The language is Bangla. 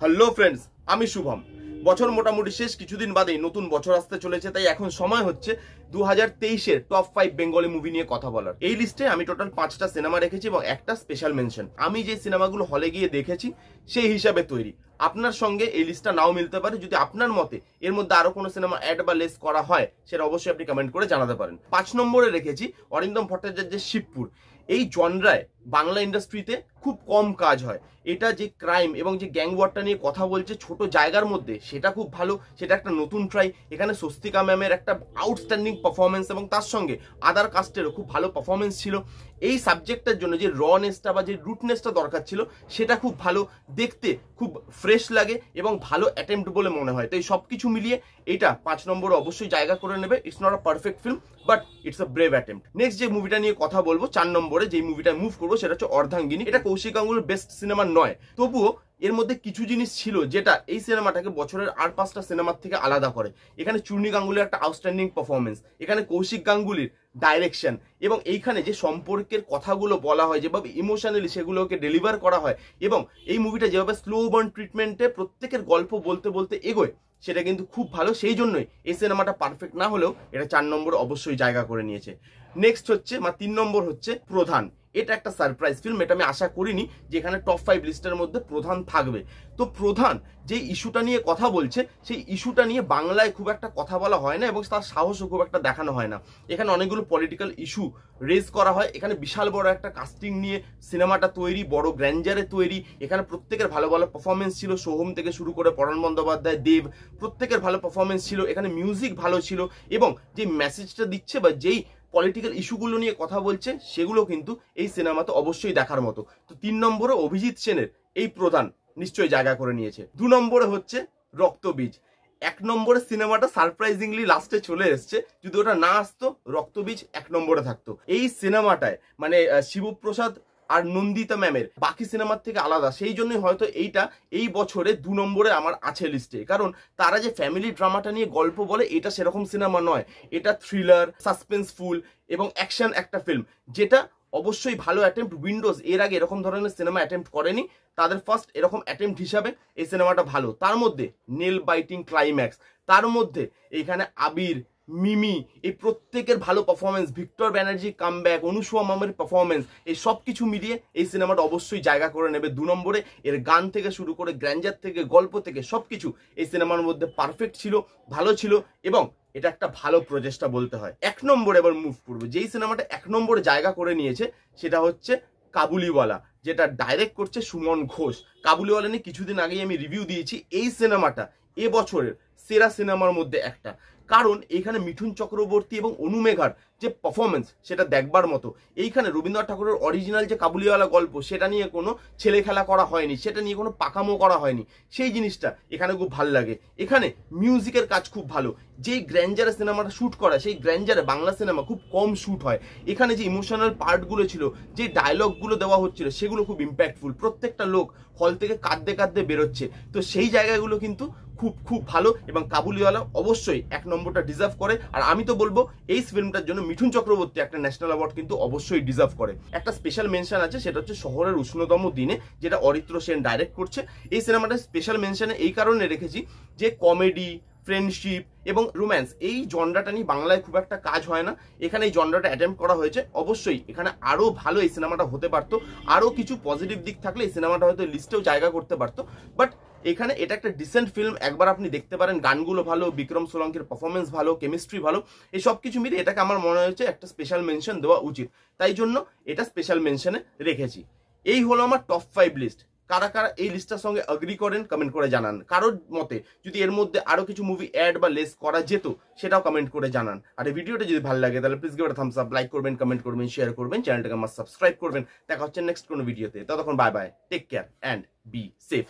হ্যালো ফ্রেন্ডস, আমি শুভম। বছর মোটামুটি শেষ, কিছুদিন বাদেই নতুন বছর আসতে চলেছে, তাই এখন সময় হচ্ছে 2023-এর টপ 5 বেঙ্গলি মুভি নিয়ে কথা বলার। এই লিস্টে আমি টোটাল 5টা সিনেমা রেখেছি এবং একটা স্পেশাল মেনশন। আমি যে সিনেমাগুলো হলে গিয়ে দেখেছি সেই হিসাবে তৈরি। আপনার সঙ্গে এই লিস্টটা নাও মিলতে পারে। যদি আপনার মতে এর মধ্যে আরো কোনো সিনেমা অ্যাড বা লেস করা হয়, সেটা অবশ্যই আপনি কমেন্ট করে জানাতে পারেন। 5 নম্বরে রেখেছি অরিন্দম ভট্টাচার্যের শিবপুর। এই জনরায় বাংলা ইন্ডাস্ট্রিতে খুব কম কাজ হয়। এটা যে ক্রাইম এবং যে গ্যাং ওয়ারটা নিয়ে কথা বলছে ছোট জায়গার মধ্যে, সেটা খুব ভালো। সেটা একটা নতুন ট্রাই। এখানে স্বস্তিকা ম্যামের একটা আউটস্ট্যান্ডিং পারফরমেন্স এবং তার সঙ্গে আদার কাস্টেরও খুব ভালো পারফরমেন্স ছিল। এই সাবজেক্টের জন্য যে রনেসটা বা যে রুটনেসটা দরকার ছিল, সেটা খুব ভালো। দেখতে খুব ফ্রেশ লাগে এবং ভালো অ্যাটেম্প্ট বলে মনে হয়। তো এই সব কিছু মিলিয়ে এটা 5 নম্বরে অবশ্যই জায়গা করে নেবে। It's not a perfect film, but it's a brave attempt. Next যে মুভিটা নিয়ে কথা বলবো 4 নম্বরে, যে মুভিটা মুভ করবো সেটা হচ্ছে অর্ধাঙ্গিনী। এটা কৌশিক গাঙ্গুলির বেস্ট সিনেমা নয়, তবুও এর মধ্যে কিছু জিনিস ছিল যেটা এই সিনেমাটাকে বছরের আর 5টা সিনেমার থেকে আলাদা করে। এখানে চূর্ণী গাঙ্গুলির একটা আউটস্ট্যান্ডিং পারফরমেন্স, এখানে কৌশিক গাঙ্গুলির ডাইরেকশন, এবং এইখানে যে সম্পর্কের কথাগুলো বলা হয়, যেভাবে ইমোশনালি সেগুলোকে ডেলিভার করা হয়, এবং এই মুভিটা যেভাবে স্লো বার্ন ট্রিটমেন্টে প্রত্যেকের গল্প বলতে বলতে এগোয়, সেটা কিন্তু খুব ভালো। সেই জন্যই এই সিনেমাটা পারফেক্ট না হলেও এটা 4 নম্বর অবশ্যই জায়গা করে নিয়েছে। নেক্সট হচ্ছে 3 নম্বর হচ্ছে প্রধান। এটা একটা সারপ্রাইজ ফিল্ম। এটা আমি আশা করিনি যে এখানে টপ 5 লিস্টের মধ্যে প্রধান থাকবে। তো প্রধান যে ইস্যুটা নিয়ে কথা বলছে, সেই ইস্যুটা নিয়ে বাংলায় খুব একটা কথা বলা হয় না এবং তার সাহসও খুব একটা দেখানো হয় না। এখানে অনেকগুলো পলিটিক্যাল ইস্যু রেজ করা হয়। এখানে বিশাল বড় একটা কাস্টিং নিয়ে সিনেমাটা তৈরি, বড় গ্র্যান্ডারে তৈরি। এখানে প্রত্যেকের ভালো ভালো পারফরমেন্স ছিল, সোহম থেকে শুরু করে পরাণ বন্দ্যোপাধ্যায়, দেব, প্রত্যেকের ভালো পারফরমেন্স ছিল। এখানে মিউজিক ভালো ছিল এবং যে মেসেজটা দিচ্ছে বা যেই পলিটিক্যাল ইস্যুগুলো নিয়ে কথা বলছে, সেগুলো কিন্তু এই সিনেমাতে অবশ্যই দেখার মতো। তো 3 নম্বরে অভিজিৎ সেনের এই প্রধান নিশ্চয়ই জায়গা করে নিয়েছে। 2 নম্বরে হচ্ছে রক্তবীজ। 1 নম্বরে সিনেমাটা সারপ্রাইজিংলি লাস্টে চলে এসছে। যদি ওটা না আসতো, রক্তবীজ 1 নম্বরে থাকতো। এই সিনেমাটায় মানে শিবপ্রসাদ আর নন্দিতা ম্যামের বাকি সিনেমার থেকে আলাদা। সেই জন্যই হয়তো এইটা এই বছরে 2 নম্বরে আমার আছে লিস্টে। কারণ তারা যে ফ্যামিলি ড্রামাটা নিয়ে গল্প বলে, এটা সেরকম সিনেমা নয়। এটা থ্রিলার, সাসপেন্সফুল এবং অ্যাকশন একটা ফিল্ম, যেটা অবশ্যই ভালো অ্যাটেম্প্ট। উইন্ডোজ এর আগে এরকম ধরনের সিনেমা অ্যাটেম্প্ট করেনি, তাদের ফার্স্ট এরকম অ্যাটেম্প্ট হিসাবে এই সিনেমাটা ভালো। তার মধ্যে নেল বাইটিং ক্লাইম্যাক্স, তার মধ্যে এইখানে আবির, মিমি, এই প্রত্যেকের ভালো performance, Victor Banerjee comeback, Anushka মামের পারফরমেন্স, এই সব কিছু মিলিয়ে এই সিনেমাটা অবশ্যই জায়গা করে নেবে 2 নম্বরে। এর গান থেকে শুরু করে গ্র্যান্ডার থেকে গল্প থেকে সবকিছু এই সিনেমার মধ্যে পারফেক্ট ছিল, ভালো ছিল এবং এটা একটা ভালো প্রচেষ্টা বলতে হয়। 1 নম্বরে এবার মুভ করবো। যেই সিনেমাটা 1 নম্বরে জায়গা করে নিয়েছে সেটা হচ্ছে কাবুলিওয়ালা, যেটা ডাইরেক্ট করছে সুমন ঘোষ। কাবুলিওয়ালা নিয়ে কিছুদিন আগেই আমি রিভিউ দিয়েছি। এই সিনেমাটা এবছরের সেরা সিনেমার মধ্যে একটা, কারণ এইখানে মিঠুন চক্রবর্তী এবং অনু মেঘার যে পারফরমেন্স, সেটা দেখবার মতো। এইখানে রবীন্দ্রনাথ ঠাকুরের অরিজিনাল যে কাবুলিওয়ালা গল্প, সেটা নিয়ে কোনো ছেলে খেলা করা হয়নি, সেটা নিয়ে কোনো পাকামো করা হয়নি। সেই জিনিসটা এখানে খুব ভালো লাগে। এখানে মিউজিকের কাজ খুব ভালো। যেই গ্র্যান্ডারে সিনেমাটা শ্যুট করা, সেই গ্র্যান্ডারে বাংলা সিনেমা খুব কম শ্যুট হয়। এখানে যে ইমোশনাল পার্টগুলো ছিল, যে ডায়লগগুলো দেওয়া হচ্ছিল, সেগুলো খুব ইম্প্যাক্টফুল। প্রত্যেকটা লোক হল থেকে কাঁদতে কাঁদতে বেরোচ্ছে। তো সেই জায়গাগুলো কিন্তু খুব খুব ভালো এবং কাবুলিওয়ালা অবশ্যই 1 নম্বরটা ডিজার্ভ করে। আর আমি তো বলবো এই ফিল্মটার জন্য মিঠুন চক্রবর্তী একটা ন্যাশনাল অ্যাওয়ার্ড কিন্তু অবশ্যই ডিজার্ভ করে। একটা স্পেশাল মেনশন আছে, সেটা হচ্ছে শহরের উষ্ণতম দিনে, যেটা অরিত্র সেন ডাইরেক্ট করছে। এই সিনেমাটা স্পেশাল মেনশনে এই কারণে রেখেছি যে কমেডি, ফ্রেন্ডশিপ এবং রোম্যান্স, এই জনরাটা নিয়ে বাংলায় খুব একটা কাজ হয় না। এখানে এই জনরাটা অ্যাটেম্প্ট করা হয়েছে। অবশ্যই এখানে আরো ভালো এই সিনেমাটা হতে পারতো। আরো কিছু পজিটিভ দিক থাকলে এই সিনেমাটা হয়তো লিস্টেও জায়গা করতে পারতো। বাট এখানে এটা একটা ডিসেন্ট ফিল্ম, একবার আপনি দেখতে পারেন। গানগুলো ভালো, বিক্রম সোলাঙ্কির পারফরমেন্স ভালো, কেমিস্ট্রি ভালো। এই সব কিছু মিলে এটাকে আমার মনে হয়েছে একটা স্পেশাল মেনশন দেওয়া উচিত, তাই জন্য এটা স্পেশাল মেনশনে রেখেছি। এই হলো আমার টপ 5 লিস্ট। কারা কারা এই লিস্টটার সঙ্গে এগ্রি করেন কমেন্ট করে জানান। কারোর মতে যদি এর মধ্যে আরো কিছু মুভি অ্যাড বা লেস করা যেত, সেটাও কমেন্ট করে জানান। আর এই ভিডিওটা যদি ভালো লাগে তাহলে please give it a Thums up, like করবেন, কমেন্ট করবেন, শেয়ার করবেন, চ্যানেলটাকে আমার সাবস্ক্রাইব করবেন। দেখা হচ্ছে নেক্সট কোনো ভিডিওতে। ততক্ষণ bye bye, take care and be safe.